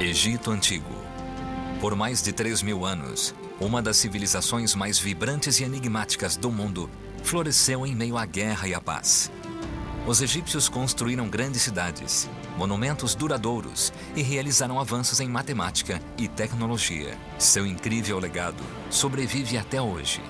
Egito Antigo. Por mais de 3.000 anos, uma das civilizações mais vibrantes e enigmáticas do mundo floresceu em meio à guerra e à paz. Os egípcios construíram grandes cidades, monumentos duradouros e realizaram avanços em matemática e tecnologia. Seu incrível legado sobrevive até hoje.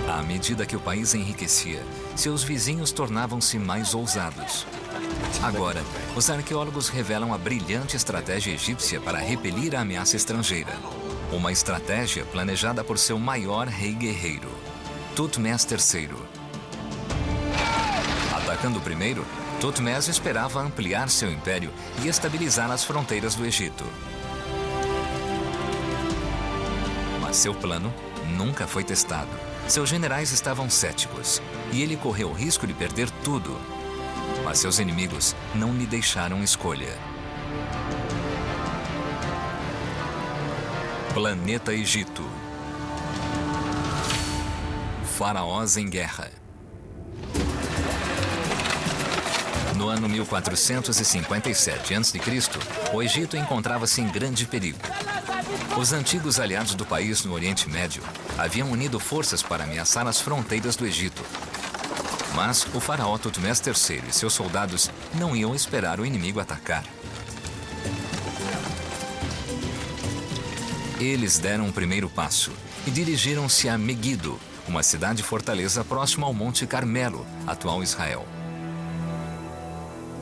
À medida que o país enriquecia, seus vizinhos tornavam-se mais ousados. Agora, os arqueólogos revelam a brilhante estratégia egípcia para repelir a ameaça estrangeira. Uma estratégia planejada por seu maior rei guerreiro, Tutmés III. Atacando o primeiro, Tutmés esperava ampliar seu império e estabilizar as fronteiras do Egito. Mas seu plano nunca foi testado. Seus generais estavam céticos e ele correu o risco de perder tudo. Mas seus inimigos não lhe deixaram escolha. Planeta Egito. Faraós em guerra. No ano 1457 a.C., o Egito encontrava-se em grande perigo. Os antigos aliados do país no Oriente Médio haviam unido forças para ameaçar as fronteiras do Egito. Mas o faraó Tutmés III e seus soldados não iam esperar o inimigo atacar. Eles deram o primeiro passo e dirigiram-se a Megido, uma cidade-fortaleza próxima ao Monte Carmelo, atual Israel.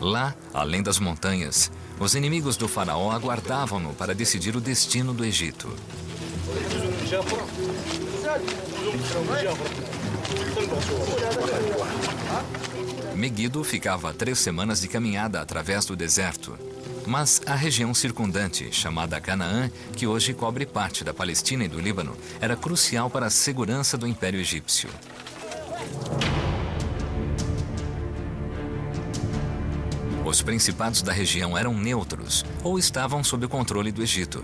Lá, além das montanhas, os inimigos do faraó aguardavam-no para decidir o destino do Egito. Megido ficava a 3 semanas de caminhada através do deserto. Mas a região circundante, chamada Canaã, que hoje cobre parte da Palestina e do Líbano, era crucial para a segurança do Império Egípcio. Os principados da região eram neutros ou estavam sob o controle do Egito.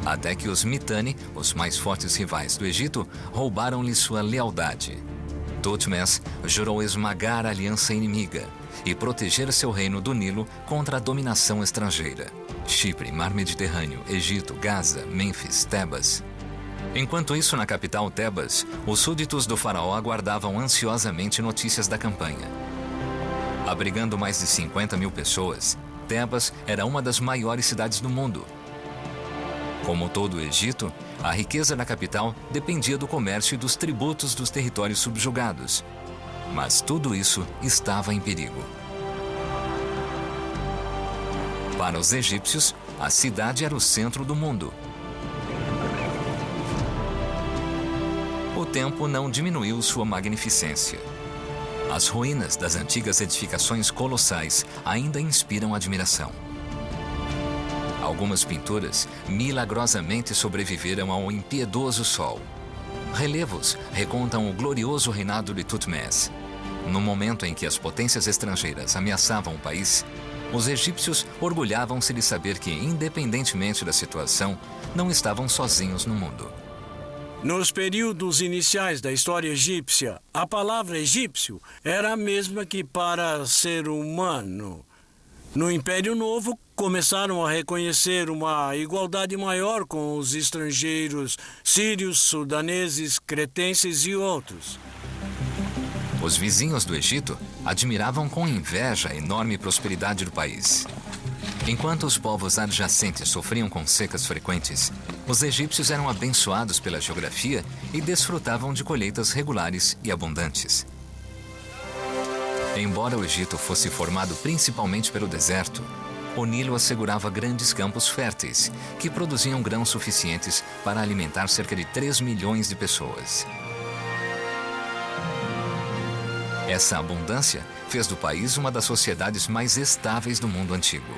Até que os Mitanni, os mais fortes rivais do Egito, roubaram-lhe sua lealdade. Tutmés jurou esmagar a aliança inimiga e proteger seu reino do Nilo contra a dominação estrangeira. Chipre, Mar Mediterrâneo, Egito, Gaza, Mênfis, Tebas. Enquanto isso, na capital Tebas, os súditos do faraó aguardavam ansiosamente notícias da campanha. Abrigando mais de 50.000 pessoas, Tebas era uma das maiores cidades do mundo. Como todo o Egito, a riqueza da capital dependia do comércio e dos tributos dos territórios subjugados. Mas tudo isso estava em perigo. Para os egípcios, a cidade era o centro do mundo. O tempo não diminuiu sua magnificência. As ruínas das antigas edificações colossais ainda inspiram admiração. Algumas pinturas milagrosamente sobreviveram ao impiedoso sol. Relevos recontam o glorioso reinado de Tutmés. No momento em que as potências estrangeiras ameaçavam o país, os egípcios orgulhavam-se de saber que, independentemente da situação, não estavam sozinhos no mundo. Nos períodos iniciais da história egípcia, a palavra egípcio era a mesma que para ser humano. No Império Novo, começaram a reconhecer uma igualdade maior com os estrangeiros sírios, sudaneses, cretenses e outros. Os vizinhos do Egito admiravam com inveja a enorme prosperidade do país. Enquanto os povos adjacentes sofriam com secas frequentes, os egípcios eram abençoados pela geografia e desfrutavam de colheitas regulares e abundantes. Embora o Egito fosse formado principalmente pelo deserto, o Nilo assegurava grandes campos férteis, que produziam grãos suficientes para alimentar cerca de 3 milhões de pessoas. Essa abundância fez do país uma das sociedades mais estáveis do mundo antigo.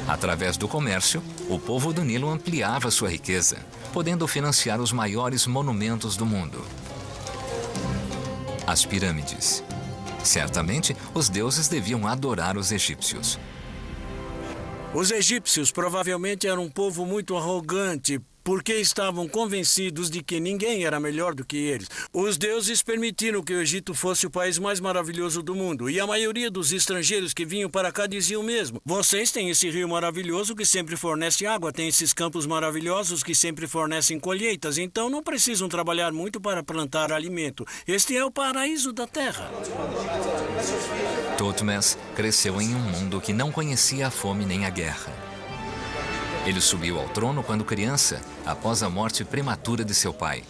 Através do comércio, o povo do Nilo ampliava sua riqueza, podendo financiar os maiores monumentos do mundo. As pirâmides. Certamente, os deuses deviam adorar os egípcios. Os egípcios provavelmente eram um povo muito arrogante, porque estavam convencidos de que ninguém era melhor do que eles. Os deuses permitiram que o Egito fosse o país mais maravilhoso do mundo, e a maioria dos estrangeiros que vinham para cá diziam mesmo: vocês têm esse rio maravilhoso que sempre fornece água, tem esses campos maravilhosos que sempre fornecem colheitas, então não precisam trabalhar muito para plantar alimento. Este é o paraíso da terra. Thutmose cresceu em um mundo que não conhecia a fome nem a guerra. Ele subiu ao trono quando criança, após a morte prematura de seu pai.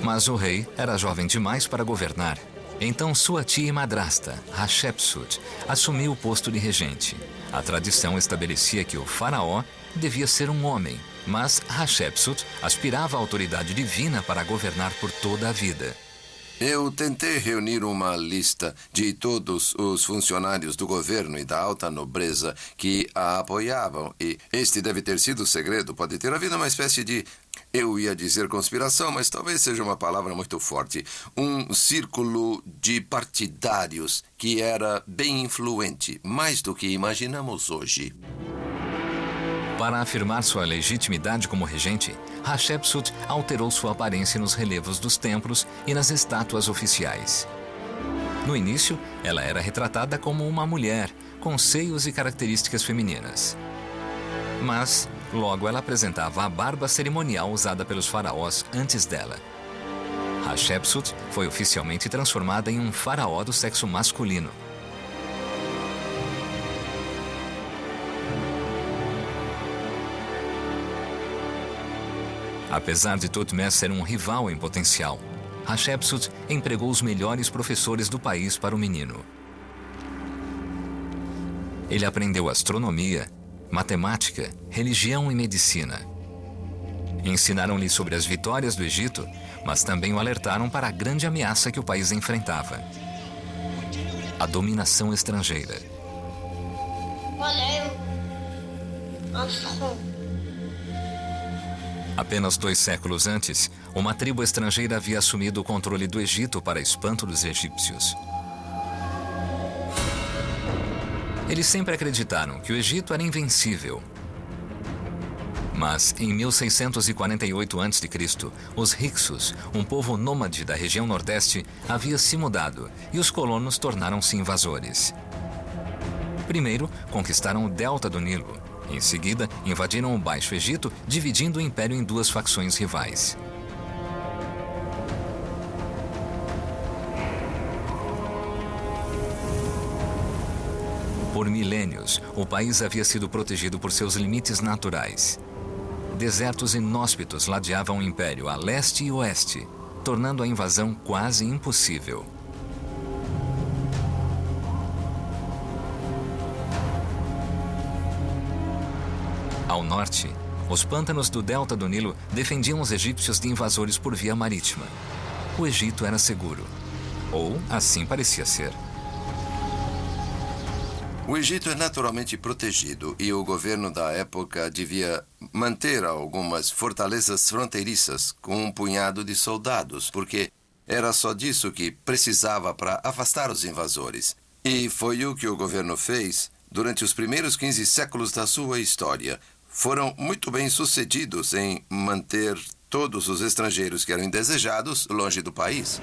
Mas o rei era jovem demais para governar. Então sua tia e madrasta, Hatshepsut, assumiu o posto de regente. A tradição estabelecia que o faraó devia ser um homem, mas Hatshepsut aspirava à autoridade divina para governar por toda a vida. Eu tentei reunir uma lista de todos os funcionários do governo e da alta nobreza que a apoiavam, e este deve ter sido o segredo. Pode ter havido uma espécie de, eu ia dizer conspiração, mas talvez seja uma palavra muito forte, um círculo de partidários que era bem influente, mais do que imaginamos hoje. Para afirmar sua legitimidade como regente, Hatshepsut alterou sua aparência nos relevos dos templos e nas estátuas oficiais. No início, ela era retratada como uma mulher, com seios e características femininas. Mas, logo ela apresentava a barba cerimonial usada pelos faraós antes dela. Hatshepsut foi oficialmente transformada em um faraó do sexo masculino. Apesar de Thutmose ser um rival em potencial, Hatshepsut empregou os melhores professores do país para o menino. Ele aprendeu astronomia, matemática, religião e medicina. Ensinaram-lhe sobre as vitórias do Egito, mas também o alertaram para a grande ameaça que o país enfrentava: a dominação estrangeira. Apenas 2 séculos antes, uma tribo estrangeira havia assumido o controle do Egito para espanto dos egípcios. Eles sempre acreditaram que o Egito era invencível. Mas, em 1648 a.C., os Hyksos, um povo nômade da região nordeste, havia se mudado e os colonos tornaram-se invasores. Primeiro, conquistaram o delta do Nilo. Em seguida, invadiram o Baixo Egito, dividindo o império em 2 facções rivais. Por milênios, o país havia sido protegido por seus limites naturais. Desertos inóspitos ladeavam o império a leste e oeste, tornando a invasão quase impossível. Ao norte, os pântanos do delta do Nilo defendiam os egípcios de invasores por via marítima. O Egito era seguro, ou assim parecia ser. O Egito é naturalmente protegido e o governo da época devia manter algumas fortalezas fronteiriças com um punhado de soldados, porque era só disso que precisava para afastar os invasores. E foi o que o governo fez durante os primeiros 15 séculos da sua história. Foram muito bem sucedidos em manter todos os estrangeiros que eram indesejados longe do país.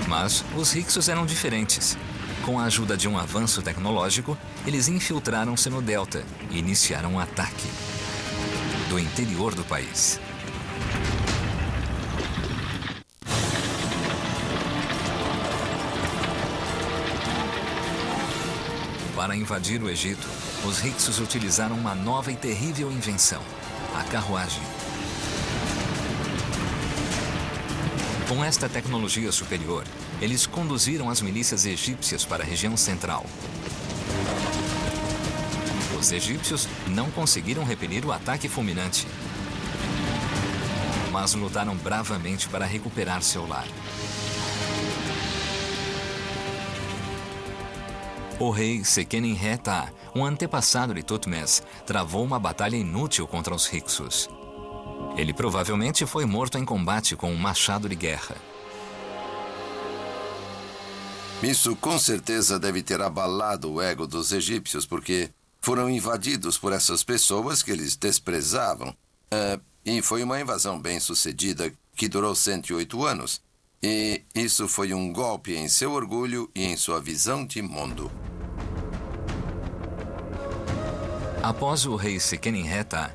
Mas os Hyksos eram diferentes. Com a ajuda de um avanço tecnológico, eles infiltraram-se no delta e iniciaram um ataque do interior do país. Para invadir o Egito, os Hyksos utilizaram uma nova e terrível invenção: a carruagem. Com esta tecnologia superior, eles conduziram as milícias egípcias para a região central. Os egípcios não conseguiram repelir o ataque fulminante, mas lutaram bravamente para recuperar seu lar. O rei Seqenenre-Ta, um antepassado de Thutmose, travou uma batalha inútil contra os Hyksos. Ele provavelmente foi morto em combate com um machado de guerra. Isso com certeza deve ter abalado o ego dos egípcios, porque foram invadidos por essas pessoas que eles desprezavam. E foi uma invasão bem-sucedida que durou 108 anos. E isso foi um golpe em seu orgulho e em sua visão de mundo. Após o rei Seqenenreta,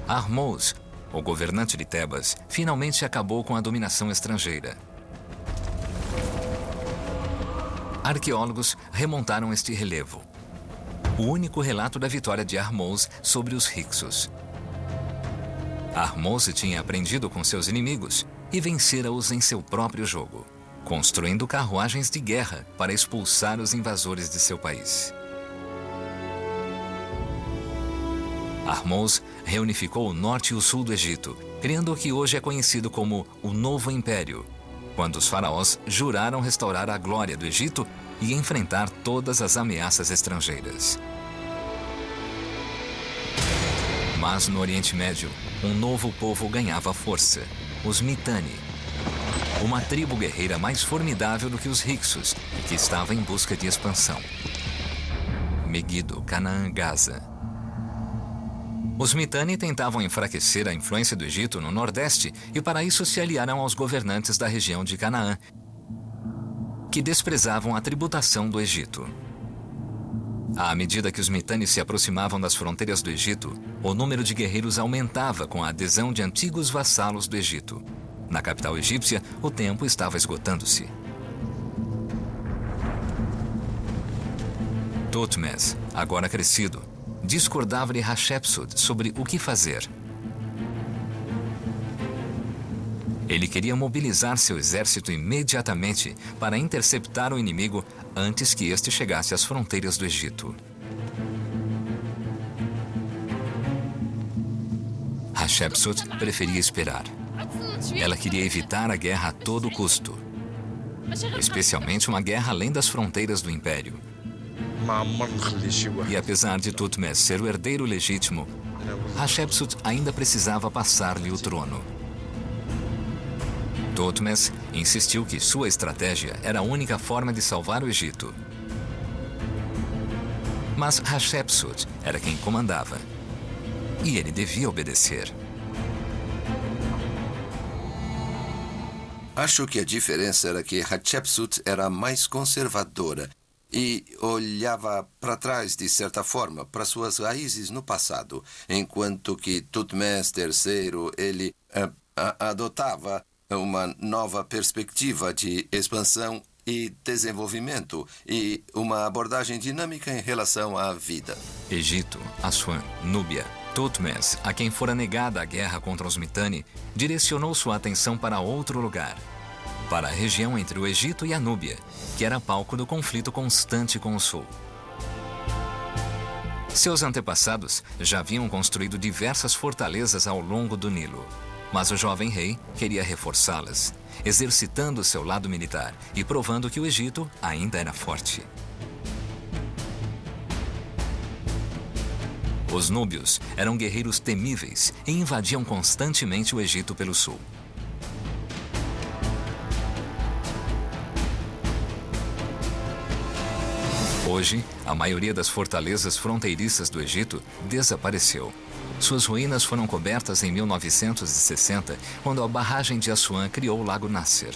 Ahmose, o governante de Tebas, finalmente acabou com a dominação estrangeira. Arqueólogos remontaram este relevo, o único relato da vitória de Ahmose sobre os Hyksos. Ahmose tinha aprendido com seus inimigos e vencera-os em seu próprio jogo, construindo carruagens de guerra para expulsar os invasores de seu país. Ahmose reunificou o norte e o sul do Egito, criando o que hoje é conhecido como o Novo Império, quando os faraós juraram restaurar a glória do Egito e enfrentar todas as ameaças estrangeiras. Mas no Oriente Médio, um novo povo ganhava força, os Mitanni, uma tribo guerreira mais formidável do que os Hyksos e que estava em busca de expansão. Megido, Canaã, Gaza. Os Mitanni tentavam enfraquecer a influência do Egito no Nordeste e para isso se aliaram aos governantes da região de Canaã, que desprezavam a tributação do Egito. À medida que os Mitanni se aproximavam das fronteiras do Egito, o número de guerreiros aumentava com a adesão de antigos vassalos do Egito. Na capital egípcia, o tempo estava esgotando-se. Thutmose, agora crescido, discordava de Hatshepsut sobre o que fazer. Ele queria mobilizar seu exército imediatamente para interceptar o inimigo antes que este chegasse às fronteiras do Egito. Hatshepsut preferia esperar. Ela queria evitar a guerra a todo custo, especialmente uma guerra além das fronteiras do império. E apesar de Thutmose ser o herdeiro legítimo, Hatshepsut ainda precisava passar-lhe o trono. Thutmose insistiu que sua estratégia era a única forma de salvar o Egito. Mas Hatshepsut era quem comandava, e ele devia obedecer. Acho que a diferença era que Hatshepsut era mais conservadora e olhava para trás, de certa forma, para suas raízes no passado, enquanto que Thutmose III, ele adotava uma nova perspectiva de expansão e desenvolvimento e uma abordagem dinâmica em relação à vida. Egito, Assuã, Núbia. Thutmose, a quem fora negada a guerra contra os Mitanni, direcionou sua atenção para outro lugar, para a região entre o Egito e a Núbia, que era palco do conflito constante com o sul. Seus antepassados já haviam construído diversas fortalezas ao longo do Nilo, mas o jovem rei queria reforçá-las, exercitando seu lado militar e provando que o Egito ainda era forte. Os núbios eram guerreiros temíveis e invadiam constantemente o Egito pelo sul. Hoje, a maioria das fortalezas fronteiriças do Egito desapareceu. Suas ruínas foram cobertas em 1960, quando a barragem de Assuã criou o Lago Nasser.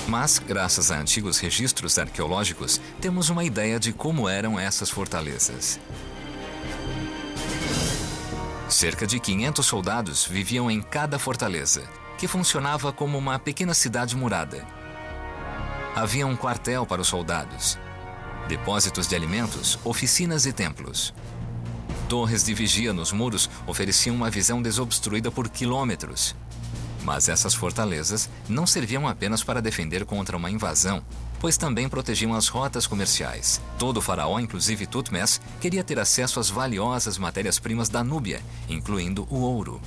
Mas, graças a antigos registros arqueológicos, temos uma ideia de como eram essas fortalezas. Cerca de 500 soldados viviam em cada fortaleza, que funcionava como uma pequena cidade murada. Havia um quartel para os soldados, depósitos de alimentos, oficinas e templos. Torres de vigia nos muros ofereciam uma visão desobstruída por quilômetros. Mas essas fortalezas não serviam apenas para defender contra uma invasão, pois também protegiam as rotas comerciais. Todo faraó, inclusive Thutmose, queria ter acesso às valiosas matérias-primas da Núbia, incluindo o ouro.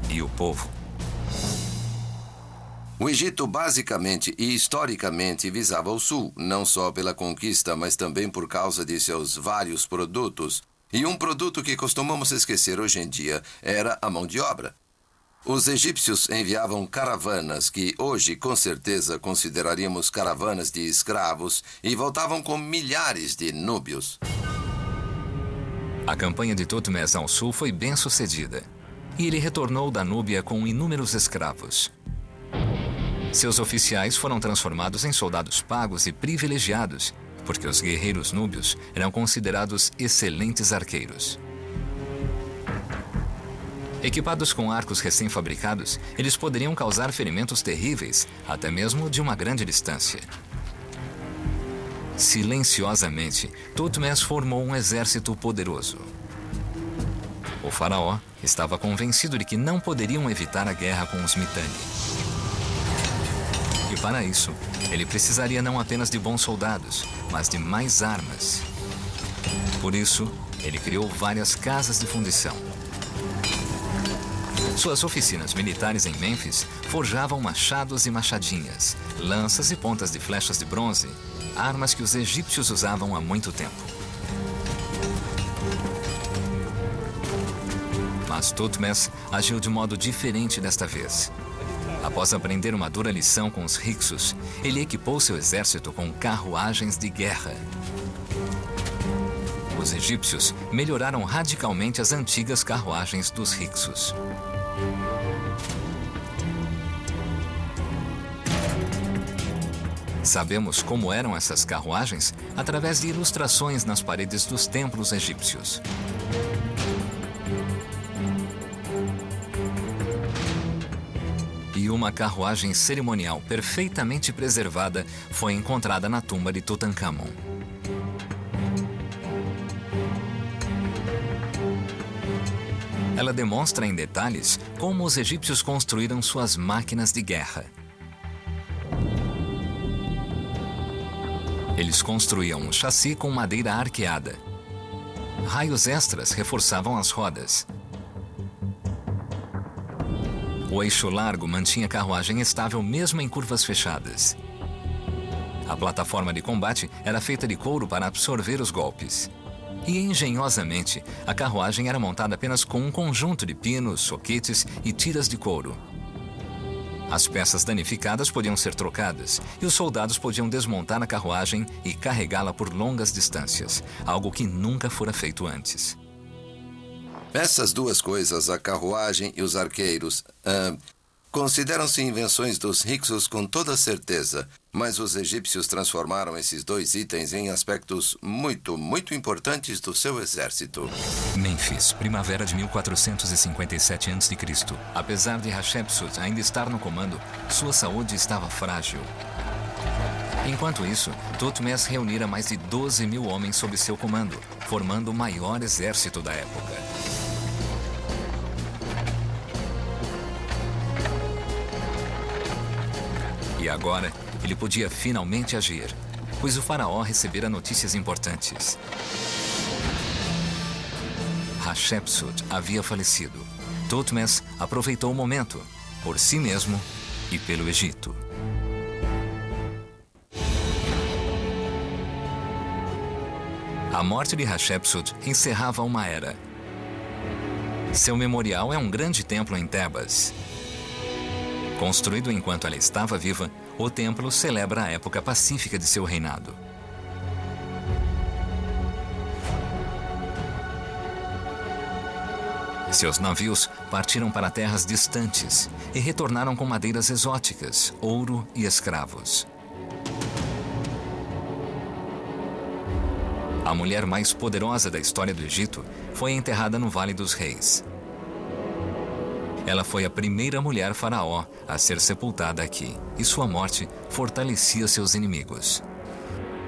E o povo. O Egito basicamente e historicamente visava o sul, não só pela conquista, mas também por causa de seus vários produtos. E um produto que costumamos esquecer hoje em dia era a mão de obra. Os egípcios enviavam caravanas, que hoje com certeza consideraríamos caravanas de escravos, e voltavam com milhares de núbios. A campanha de Tutmés ao sul foi bem sucedida, e ele retornou da Núbia com inúmeros escravos. Seus oficiais foram transformados em soldados pagos e privilegiados, porque os guerreiros núbios eram considerados excelentes arqueiros. Equipados com arcos recém-fabricados, eles poderiam causar ferimentos terríveis, até mesmo de uma grande distância. Silenciosamente, Tutmés formou um exército poderoso. O faraó estava convencido de que não poderiam evitar a guerra com os Mitanni. E para isso, ele precisaria não apenas de bons soldados, mas de mais armas. Por isso, ele criou várias casas de fundição. Suas oficinas militares em Mênfis forjavam machados e machadinhas, lanças e pontas de flechas de bronze, armas que os egípcios usavam há muito tempo. Mas Tutmés agiu de modo diferente desta vez. Após aprender uma dura lição com os Hyksos, ele equipou seu exército com carruagens de guerra. Os egípcios melhoraram radicalmente as antigas carruagens dos Hyksos. Sabemos como eram essas carruagens através de ilustrações nas paredes dos templos egípcios. E uma carruagem cerimonial perfeitamente preservada foi encontrada na tumba de Tutankhamon. Ela demonstra em detalhes como os egípcios construíram suas máquinas de guerra. Eles construíam um chassi com madeira arqueada. Raios extras reforçavam as rodas. O eixo largo mantinha a carruagem estável mesmo em curvas fechadas. A plataforma de combate era feita de couro para absorver os golpes. E engenhosamente, a carruagem era montada apenas com um conjunto de pinos, soquetes e tiras de couro. As peças danificadas podiam ser trocadas e os soldados podiam desmontar a carruagem e carregá-la por longas distâncias, algo que nunca fora feito antes. Essas duas coisas, a carruagem e os arqueiros, consideram-se invenções dos Hyksos com toda certeza, mas os egípcios transformaram esses dois itens em aspectos muito importantes do seu exército. Mênfis, primavera de 1457 a.C. Apesar de Hatshepsut ainda estar no comando, sua saúde estava frágil. Enquanto isso, Tutmés reunira mais de 12.000 homens sob seu comando, formando o maior exército da época. E agora, ele podia finalmente agir, pois o faraó recebera notícias importantes. Hatshepsut havia falecido. Tutmés aproveitou o momento, por si mesmo e pelo Egito. A morte de Hatshepsut encerrava uma era. Seu memorial é um grande templo em Tebas. Construído enquanto ela estava viva, o templo celebra a época pacífica de seu reinado. Seus navios partiram para terras distantes e retornaram com madeiras exóticas, ouro e escravos. A mulher mais poderosa da história do Egito foi enterrada no Vale dos Reis. Ela foi a primeira mulher faraó a ser sepultada aqui, e sua morte fortalecia seus inimigos.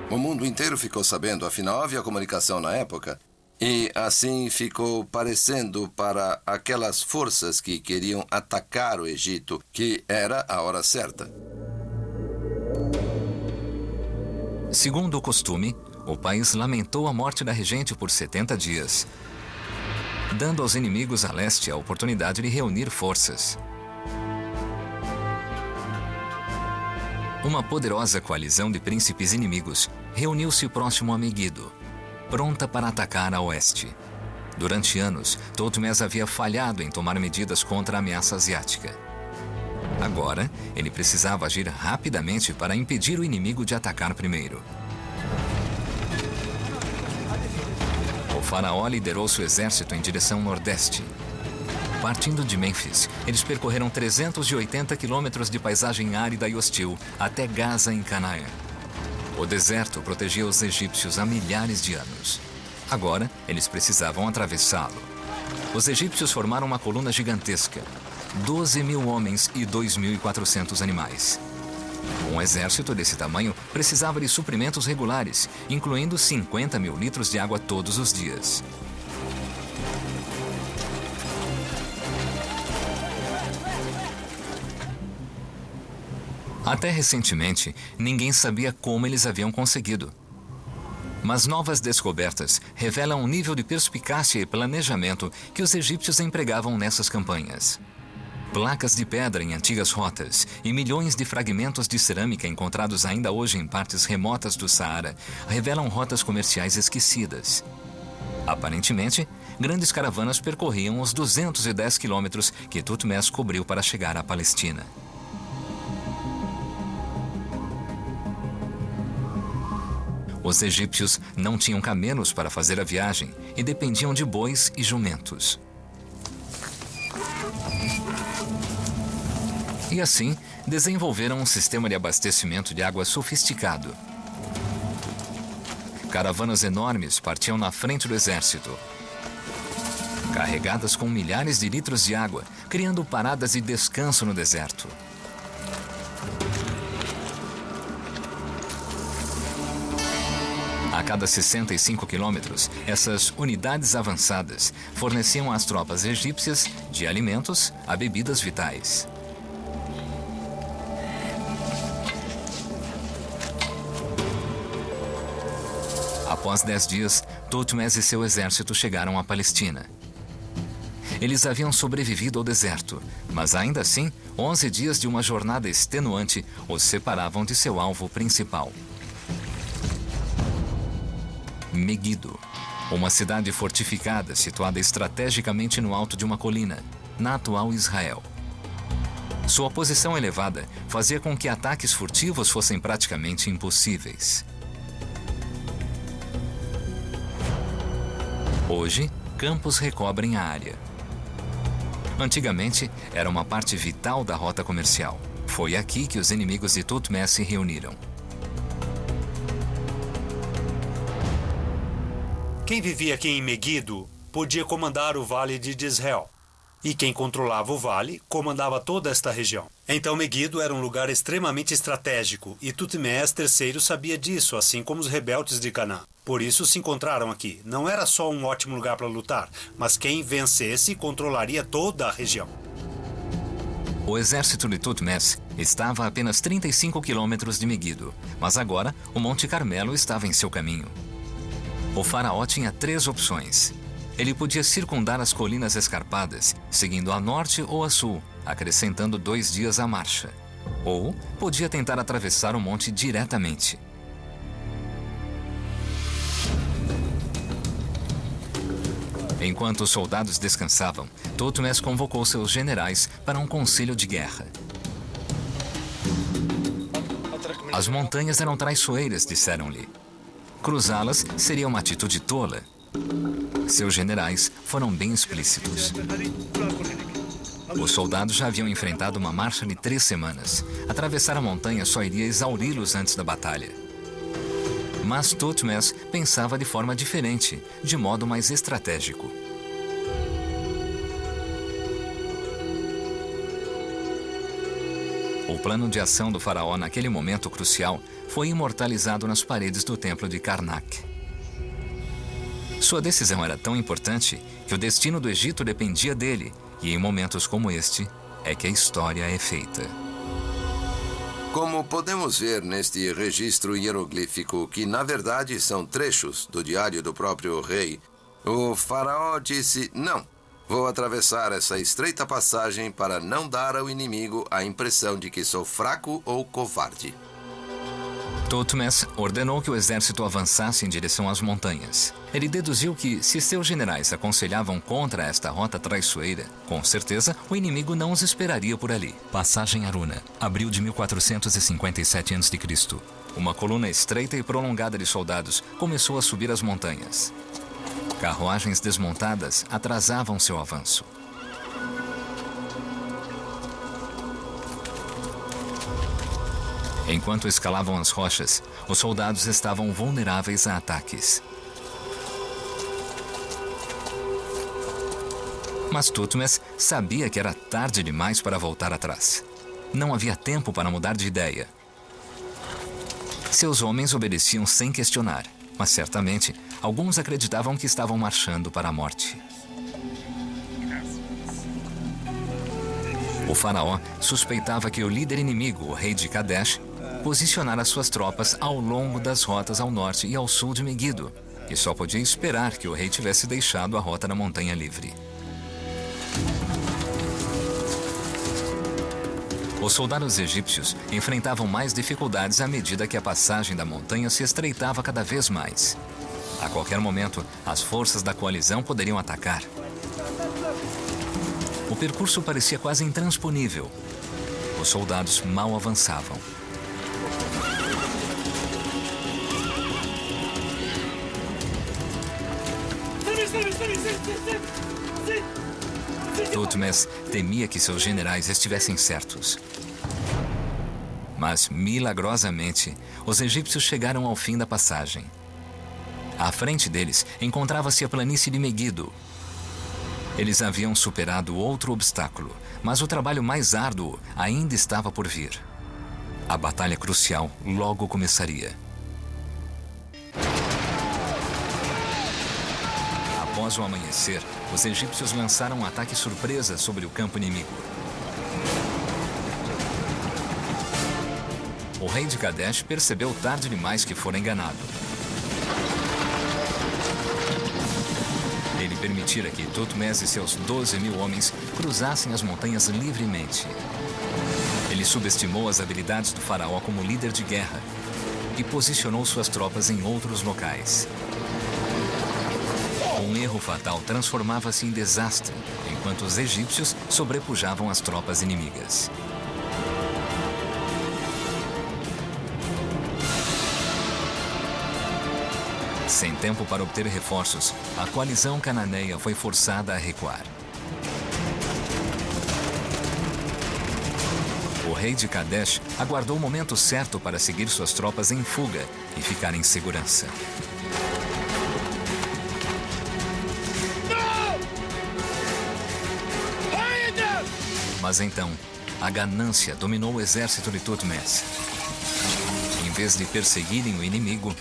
O mundo inteiro ficou sabendo, afinal havia comunicação na época, e assim ficou parecendo para aquelas forças que queriam atacar o Egito, que era a hora certa. Segundo o costume, o país lamentou a morte da regente por 70 dias. Dando aos inimigos a leste a oportunidade de reunir forças. Uma poderosa coalizão de príncipes inimigos reuniu-se próximo a Megido, pronta para atacar a oeste. Durante anos, Thutmose havia falhado em tomar medidas contra a ameaça asiática. Agora, ele precisava agir rapidamente para impedir o inimigo de atacar primeiro. O faraó liderou seu exército em direção nordeste. Partindo de Mênfis, eles percorreram 380 quilômetros de paisagem árida e hostil até Gaza, em Canaã. O deserto protegia os egípcios há milhares de anos. Agora, eles precisavam atravessá-lo. Os egípcios formaram uma coluna gigantesca. 12.000 homens e 2.400 animais. Um exército desse tamanho precisava de suprimentos regulares, incluindo 50.000 litros de água todos os dias. Até recentemente, ninguém sabia como eles haviam conseguido. Mas novas descobertas revelam um nível de perspicácia e planejamento que os egípcios empregavam nessas campanhas. Placas de pedra em antigas rotas e milhões de fragmentos de cerâmica encontrados ainda hoje em partes remotas do Saara revelam rotas comerciais esquecidas. Aparentemente, grandes caravanas percorriam os 210 quilômetros que Thutmose cobriu para chegar à Palestina. Os egípcios não tinham camelos para fazer a viagem e dependiam de bois e jumentos. E assim, desenvolveram um sistema de abastecimento de água sofisticado. Caravanas enormes partiam na frente do exército, carregadas com milhares de litros de água, criando paradas de descanso no deserto. A cada 65 quilômetros, essas unidades avançadas forneciam às tropas egípcias de alimentos a bebidas vitais. Após 10 dias, Thutmose e seu exército chegaram à Palestina. Eles haviam sobrevivido ao deserto, mas ainda assim, 11 dias de uma jornada extenuante os separavam de seu alvo principal. Megido, uma cidade fortificada situada estrategicamente no alto de uma colina, na atual Israel. Sua posição elevada fazia com que ataques furtivos fossem praticamente impossíveis. Hoje, campos recobrem a área. Antigamente, era uma parte vital da rota comercial. Foi aqui que os inimigos de Thutmose se reuniram. Quem vivia aqui em Megido podia comandar o Vale de Jezreel. E quem controlava o vale comandava toda esta região. Então Megido era um lugar extremamente estratégico e Thutmose III sabia disso, assim como os rebeldes de Canaã. Por isso se encontraram aqui. Não era só um ótimo lugar para lutar, mas quem vencesse controlaria toda a região. O exército de Thutmose estava a apenas 35 quilômetros de Megido, mas agora o Monte Carmelo estava em seu caminho. O faraó tinha 3 opções. Ele podia circundar as colinas escarpadas, seguindo a norte ou a sul, acrescentando 2 dias à marcha. Ou podia tentar atravessar o monte diretamente. Enquanto os soldados descansavam, Thutmose convocou seus generais para um conselho de guerra. As montanhas eram traiçoeiras, disseram-lhe. Cruzá-las seria uma atitude tola. Seus generais foram bem explícitos. Os soldados já haviam enfrentado uma marcha de 3 semanas. Atravessar a montanha só iria exauri-los antes da batalha. Mas Thutmose pensava de forma diferente, de modo mais estratégico. O plano de ação do faraó naquele momento crucial foi imortalizado nas paredes do templo de Karnak. Sua decisão era tão importante que o destino do Egito dependia dele, e em momentos como este é que a história é feita. Como podemos ver neste registro hieroglífico, que na verdade são trechos do diário do próprio rei, o faraó disse: não, vou atravessar essa estreita passagem para não dar ao inimigo a impressão de que sou fraco ou covarde. Thutmose ordenou que o exército avançasse em direção às montanhas. Ele deduziu que, se seus generais aconselhavam contra esta rota traiçoeira, com certeza o inimigo não os esperaria por ali. Passagem Aruna, abril de 1457 a.C. Uma coluna estreita e prolongada de soldados começou a subir as montanhas. Carruagens desmontadas atrasavam seu avanço. Enquanto escalavam as rochas, os soldados estavam vulneráveis a ataques. Mas Thutmose sabia que era tarde demais para voltar atrás. Não havia tempo para mudar de ideia. Seus homens obedeciam sem questionar, mas certamente alguns acreditavam que estavam marchando para a morte. O faraó suspeitava que o líder inimigo, o rei de Kadesh, posicionara suas tropas ao longo das rotas ao norte e ao sul de Megido, e só podia esperar que o rei tivesse deixado a rota na montanha livre. Os soldados egípcios enfrentavam mais dificuldades à medida que a passagem da montanha se estreitava cada vez mais. A qualquer momento, as forças da coalizão poderiam atacar. O percurso parecia quase intransponível. Os soldados mal avançavam. Thutmose temia que seus generais estivessem certos. Mas, milagrosamente, os egípcios chegaram ao fim da passagem. À frente deles encontrava-se a planície de Megido. Eles haviam superado outro obstáculo, mas o trabalho mais árduo ainda estava por vir. A batalha crucial logo começaria. Após o amanhecer, os egípcios lançaram um ataque surpresa sobre o campo inimigo. O rei de Kadesh percebeu tarde demais que fora enganado. Ele permitira que Thutmose e seus 12.000 homens cruzassem as montanhas livremente. Ele subestimou as habilidades do faraó como líder de guerra e posicionou suas tropas em outros locais. Um erro fatal transformava-se em desastre, enquanto os egípcios sobrepujavam as tropas inimigas. Sem tempo para obter reforços, a coalizão cananeia foi forçada a recuar. O rei de Kadesh aguardou o momento certo para seguir suas tropas em fuga e ficar em segurança. Mas então, a ganância dominou o exército de Thutmose. Em vez de perseguirem o inimigo,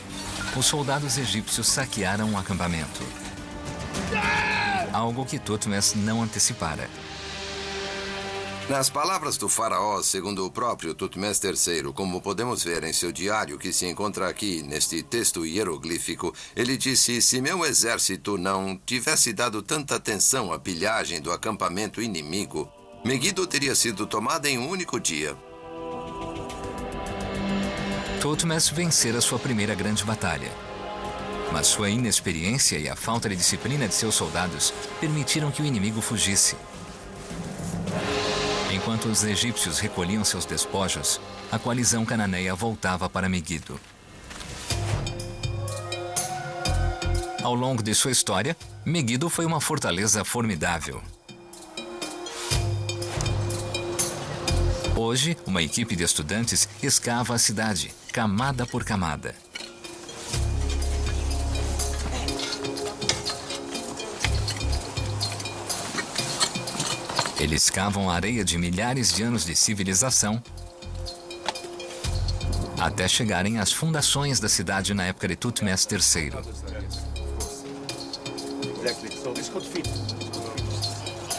os soldados egípcios saquearam o acampamento. Algo que Thutmose não antecipara. Nas palavras do faraó, segundo o próprio Thutmose III, como podemos ver em seu diário que se encontra aqui neste texto hieroglífico, ele disse: se meu exército não tivesse dado tanta atenção à pilhagem do acampamento inimigo, Megido teria sido tomada em um único dia. Thutmose vencera sua primeira grande batalha. Mas sua inexperiência e a falta de disciplina de seus soldados permitiram que o inimigo fugisse. Enquanto os egípcios recolhiam seus despojos, a coalizão cananeia voltava para Megido. Ao longo de sua história, Megido foi uma fortaleza formidável. Hoje, uma equipe de estudantes escava a cidade, camada por camada. Eles cavam a areia de milhares de anos de civilização até chegarem às fundações da cidade na época de Thutmose III.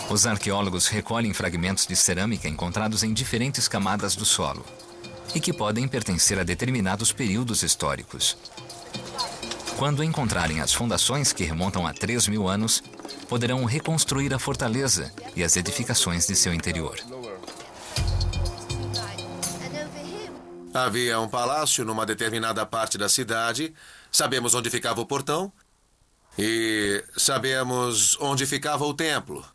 Os arqueólogos recolhem fragmentos de cerâmica encontrados em diferentes camadas do solo e que podem pertencer a determinados períodos históricos. Quando encontrarem as fundações que remontam a 3.000 anos, poderão reconstruir a fortaleza e as edificações de seu interior. Havia um palácio numa determinada parte da cidade. Sabemos onde ficava o portão. E sabemos onde ficava o templo.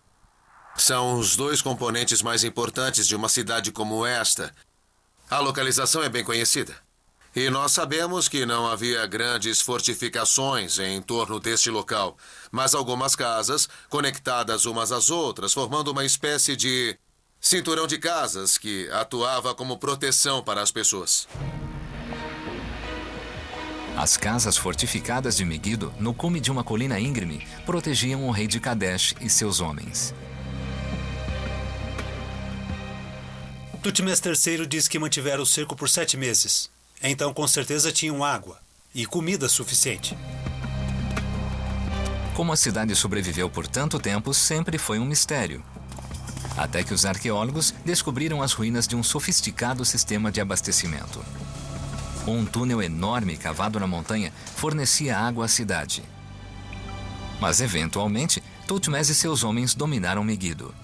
São os dois componentes mais importantes de uma cidade como esta. A localização é bem conhecida. E nós sabemos que não havia grandes fortificações em torno deste local, mas algumas casas conectadas umas às outras, formando uma espécie de cinturão de casas que atuava como proteção para as pessoas. As casas fortificadas de Megido, no cume de uma colina íngreme, protegiam o rei de Kadesh e seus homens. Tutmés III diz que mantiveram o cerco por 7 meses. Então, com certeza, tinham água e comida suficiente. Como a cidade sobreviveu por tanto tempo, sempre foi um mistério. Até que os arqueólogos descobriram as ruínas de um sofisticado sistema de abastecimento. Um túnel enorme cavado na montanha fornecia água à cidade. Mas, eventualmente, Tutmés e seus homens dominaram Megido.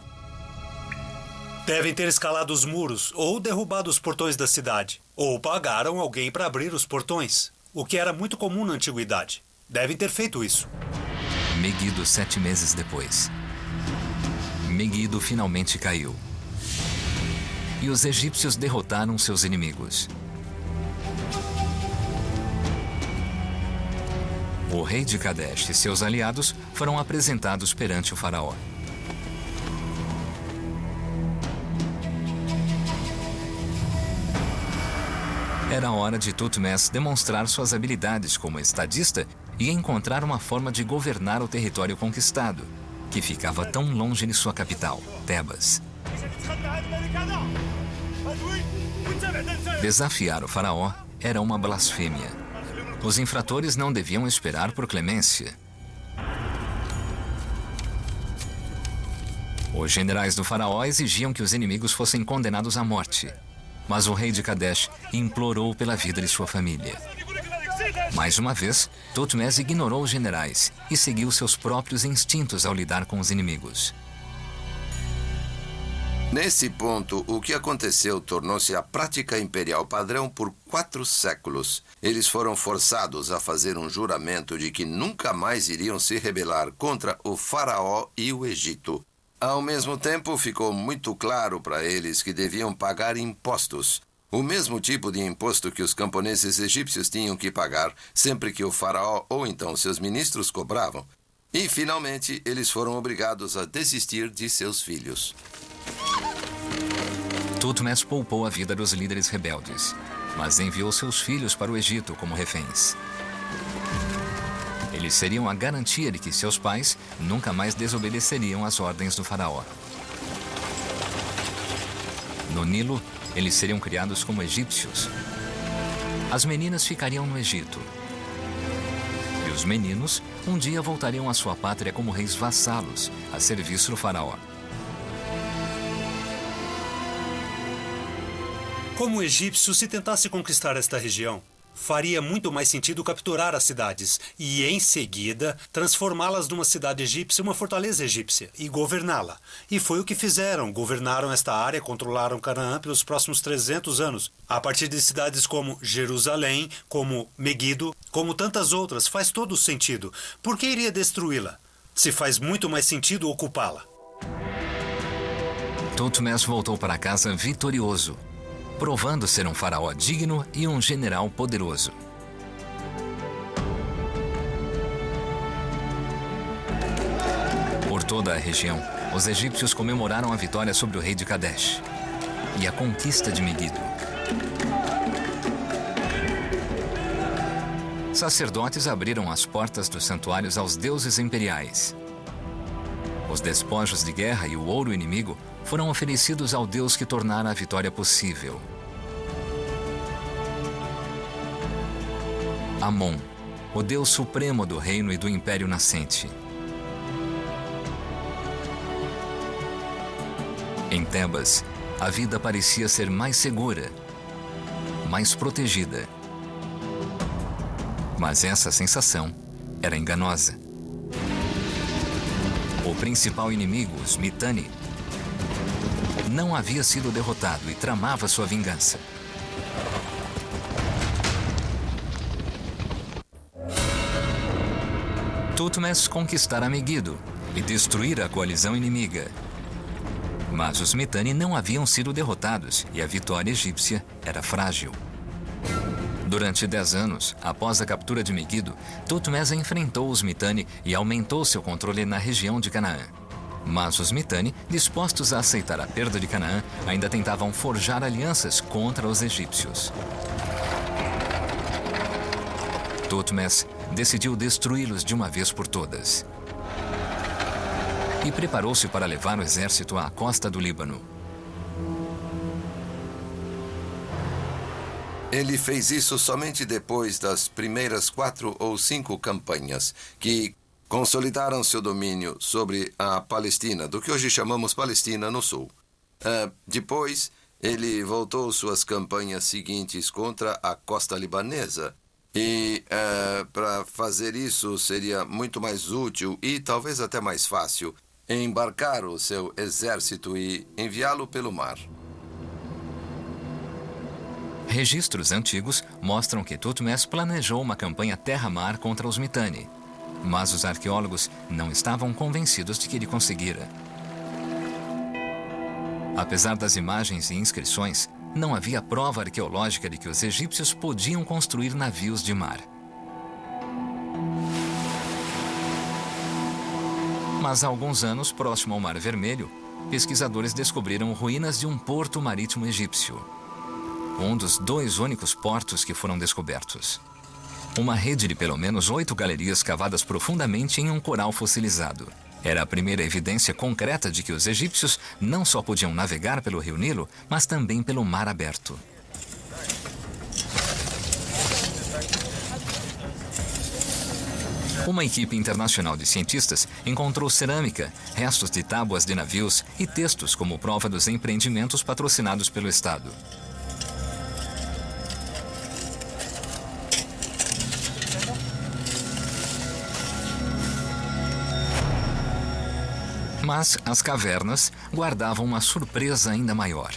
Devem ter escalado os muros ou derrubado os portões da cidade. Ou pagaram alguém para abrir os portões, o que era muito comum na antiguidade. Devem ter feito isso. Megido 7 meses depois. Megido finalmente caiu. E os egípcios derrotaram seus inimigos. O rei de Kadesh e seus aliados foram apresentados perante o faraó. Era hora de Tutmés demonstrar suas habilidades como estadista e encontrar uma forma de governar o território conquistado, que ficava tão longe de sua capital, Tebas. Desafiar o faraó era uma blasfêmia. Os infratores não deviam esperar por clemência. Os generais do faraó exigiam que os inimigos fossem condenados à morte. Mas o rei de Kadesh implorou pela vida de sua família. Mais uma vez, Tutmés ignorou os generais e seguiu seus próprios instintos ao lidar com os inimigos. Nesse ponto, o que aconteceu tornou-se a prática imperial padrão por 4 séculos. Eles foram forçados a fazer um juramento de que nunca mais iriam se rebelar contra o faraó e o Egito. Ao mesmo tempo, ficou muito claro para eles que deviam pagar impostos. O mesmo tipo de imposto que os camponeses egípcios tinham que pagar sempre que o faraó ou então seus ministros cobravam. E, finalmente, eles foram obrigados a desistir de seus filhos. Tutmés poupou a vida dos líderes rebeldes, mas enviou seus filhos para o Egito como reféns. Eles seriam a garantia de que seus pais nunca mais desobedeceriam às ordens do faraó. No Nilo, eles seriam criados como egípcios. As meninas ficariam no Egito. E os meninos um dia voltariam à sua pátria como reis vassalos, a serviço do faraó. Como egípcio, se tentasse conquistar esta região, faria muito mais sentido capturar as cidades e, em seguida, transformá-las numa cidade egípcia, uma fortaleza egípcia, e governá-la. E foi o que fizeram. Governaram esta área, controlaram Canaã pelos próximos 300 anos. A partir de cidades como Jerusalém, como Megido, como tantas outras, faz todo o sentido. Por que iria destruí-la, se faz muito mais sentido ocupá-la? Tutmés voltou para casa vitorioso, provando ser um faraó digno e um general poderoso. Por toda a região, os egípcios comemoraram a vitória sobre o rei de Kadesh e a conquista de Megido. Sacerdotes abriram as portas dos santuários aos deuses imperiais. Os despojos de guerra e o ouro inimigo foram oferecidos ao Deus que tornara a vitória possível. Amon, o Deus supremo do reino e do império nascente. Em Tebas, a vida parecia ser mais segura, mais protegida. Mas essa sensação era enganosa. O principal inimigo, os Mitanni, não havia sido derrotado e tramava sua vingança. Thutmés conquistara Megido e destruir a coalizão inimiga. Mas os Mitanni não haviam sido derrotados e a vitória egípcia era frágil. Durante 10 anos, após a captura de Megido, Thutmés enfrentou os Mitanni e aumentou seu controle na região de Canaã. Mas os Mitanni, dispostos a aceitar a perda de Canaã, ainda tentavam forjar alianças contra os egípcios. Thutmés decidiu destruí-los de uma vez por todas. E preparou-se para levar o exército à costa do Líbano. Ele fez isso somente depois das primeiras 4 ou 5 campanhas, que consolidaram seu domínio sobre a Palestina, do que hoje chamamos Palestina no sul. Depois, ele voltou suas campanhas seguintes contra a costa libanesa. E para fazer isso seria muito mais útil e talvez até mais fácil embarcar o seu exército e enviá-lo pelo mar. Registros antigos mostram que Thutmés planejou uma campanha terra-mar contra os Mitanni, mas os arqueólogos não estavam convencidos de que ele conseguira. Apesar das imagens e inscrições, não havia prova arqueológica de que os egípcios podiam construir navios de mar. Mas há alguns anos, próximo ao Mar Vermelho, pesquisadores descobriram ruínas de um porto marítimo egípcio. Um dos 2 únicos portos que foram descobertos. Uma rede de pelo menos 8 galerias cavadas profundamente em um coral fossilizado. Era a primeira evidência concreta de que os egípcios não só podiam navegar pelo rio Nilo, mas também pelo mar aberto. Uma equipe internacional de cientistas encontrou cerâmica, restos de tábuas de navios e textos como prova dos empreendimentos patrocinados pelo Estado. Mas as cavernas guardavam uma surpresa ainda maior.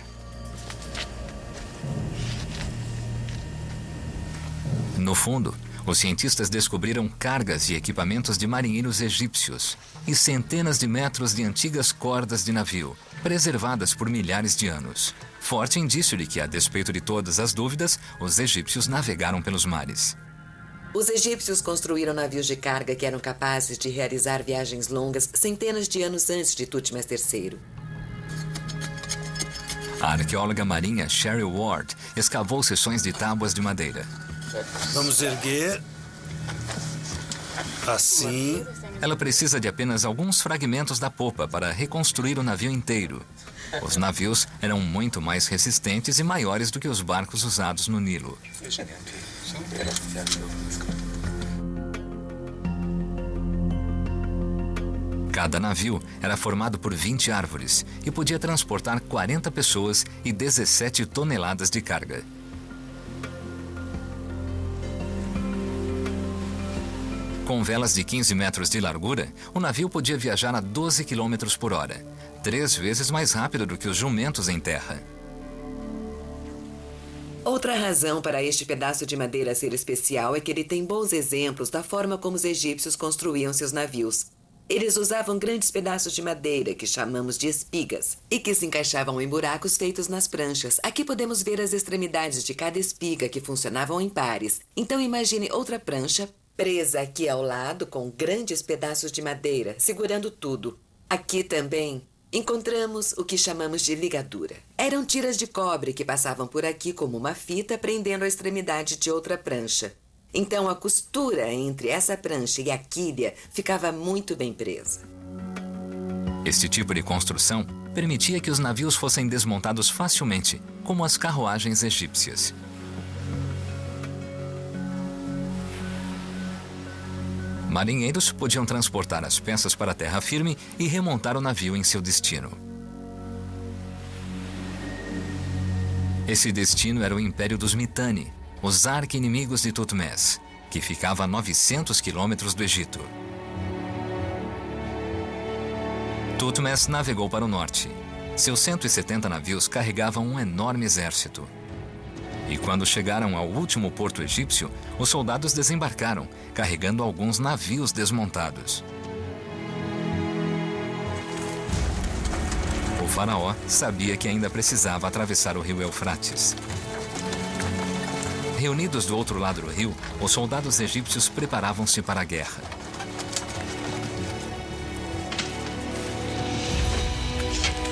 No fundo, os cientistas descobriram cargas e equipamentos de marinheiros egípcios e centenas de metros de antigas cordas de navio, preservadas por milhares de anos. Forte indício de que, a despeito de todas as dúvidas, os egípcios navegaram pelos mares. Os egípcios construíram navios de carga que eram capazes de realizar viagens longas centenas de anos antes de Thutmés III. A arqueóloga marinha Cheryl Ward escavou seções de tábuas de madeira. Vamos erguer. Assim. Ela precisa de apenas alguns fragmentos da popa para reconstruir o navio inteiro. Os navios eram muito mais resistentes e maiores do que os barcos usados no Nilo. Cada navio era formado por 20 árvores e podia transportar 40 pessoas e 17 toneladas de carga. Com velas de 15 metros de largura, o navio podia viajar a 12 km por hora, 3 vezes mais rápido do que os jumentos em terra. Outra razão para este pedaço de madeira ser especial é que ele tem bons exemplos da forma como os egípcios construíam seus navios. Eles usavam grandes pedaços de madeira, que chamamos de espigas, e que se encaixavam em buracos feitos nas pranchas. Aqui podemos ver as extremidades de cada espiga, que funcionavam em pares. Então imagine outra prancha presa aqui ao lado com grandes pedaços de madeira, segurando tudo. Aqui também encontramos o que chamamos de ligadura. Eram tiras de cobre que passavam por aqui como uma fita, prendendo a extremidade de outra prancha. Então a costura entre essa prancha e a quilha ficava muito bem presa. Este tipo de construção permitia que os navios fossem desmontados facilmente, como as carruagens egípcias. Marinheiros podiam transportar as peças para a terra firme e remontar o navio em seu destino. Esse destino era o Império dos Mitanni, os arqui-inimigos de Thutmés, que ficava a 900 quilômetros do Egito. Thutmés navegou para o norte. Seus 170 navios carregavam um enorme exército. E quando chegaram ao último porto egípcio, os soldados desembarcaram, carregando alguns navios desmontados. O faraó sabia que ainda precisava atravessar o rio Eufrates. Reunidos do outro lado do rio, os soldados egípcios preparavam-se para a guerra.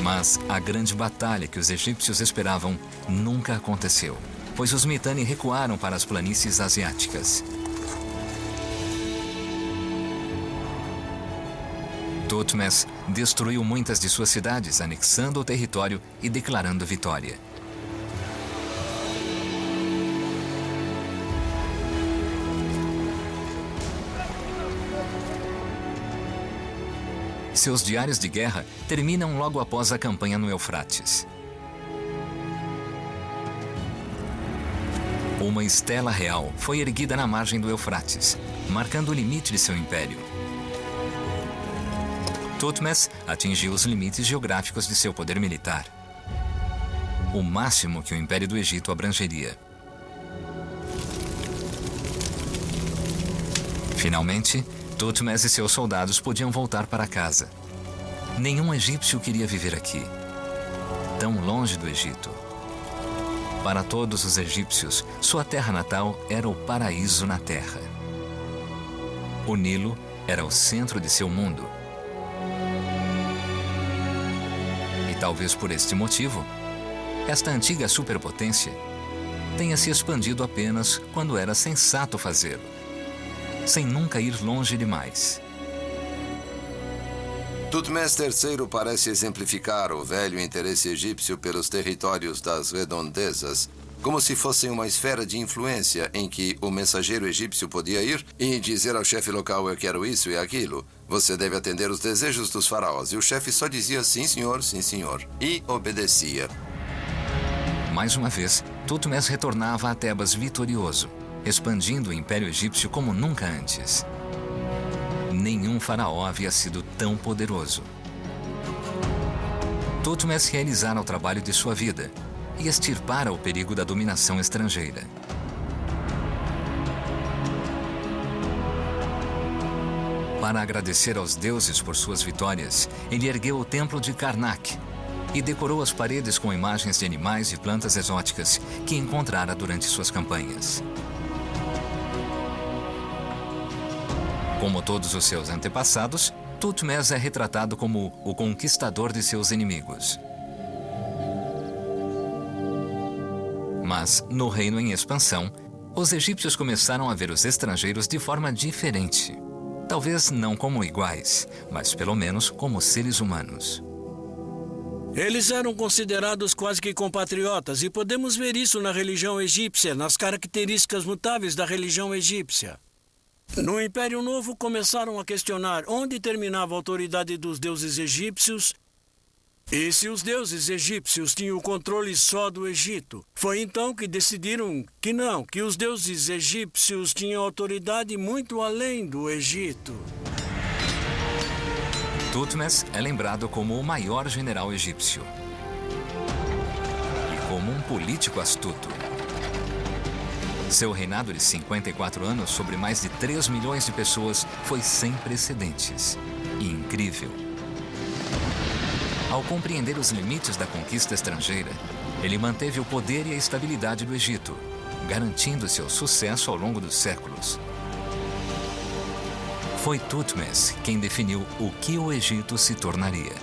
Mas a grande batalha que os egípcios esperavam nunca aconteceu, pois os Mitanni recuaram para as planícies asiáticas. Thutmose destruiu muitas de suas cidades, anexando o território e declarando vitória. Seus diários de guerra terminam logo após a campanha no Eufrates. Uma estela real foi erguida na margem do Eufrates, marcando o limite de seu império. Thutmose atingiu os limites geográficos de seu poder militar, o máximo que o Império do Egito abrangeria. Finalmente, Thutmose e seus soldados podiam voltar para casa. Nenhum egípcio queria viver aqui, tão longe do Egito. Para todos os egípcios, sua terra natal era o paraíso na terra. O Nilo era o centro de seu mundo. E talvez por este motivo, esta antiga superpotência tenha se expandido apenas quando era sensato fazê-lo, sem nunca ir longe demais. Thutmose III parece exemplificar o velho interesse egípcio pelos territórios das redondezas, como se fossem uma esfera de influência em que o mensageiro egípcio podia ir e dizer ao chefe local: eu quero isso e aquilo. Você deve atender os desejos dos faraós. E o chefe só dizia sim, senhor, e obedecia. Mais uma vez, Thutmose retornava a Tebas vitorioso, expandindo o Império Egípcio como nunca antes. Nenhum faraó havia sido tão poderoso. Thutmose realizara o trabalho de sua vida e extirpara o perigo da dominação estrangeira. Para agradecer aos deuses por suas vitórias, ele ergueu o templo de Karnak e decorou as paredes com imagens de animais e plantas exóticas que encontrara durante suas campanhas. Como todos os seus antepassados, Thutmose é retratado como o conquistador de seus inimigos. Mas, no reino em expansão, os egípcios começaram a ver os estrangeiros de forma diferente. Talvez não como iguais, mas pelo menos como seres humanos. Eles eram considerados quase que compatriotas, e podemos ver isso na religião egípcia, nas características mutáveis da religião egípcia. No Império Novo, começaram a questionar onde terminava a autoridade dos deuses egípcios e se os deuses egípcios tinham o controle só do Egito. Foi então que decidiram que não, que os deuses egípcios tinham autoridade muito além do Egito. Thutmose é lembrado como o maior general egípcio e como um político astuto. Seu reinado de 54 anos sobre mais de 3 milhões de pessoas foi sem precedentes e incrível. Ao compreender os limites da conquista estrangeira, ele manteve o poder e a estabilidade do Egito, garantindo seu sucesso ao longo dos séculos. Foi Thutmose quem definiu o que o Egito se tornaria.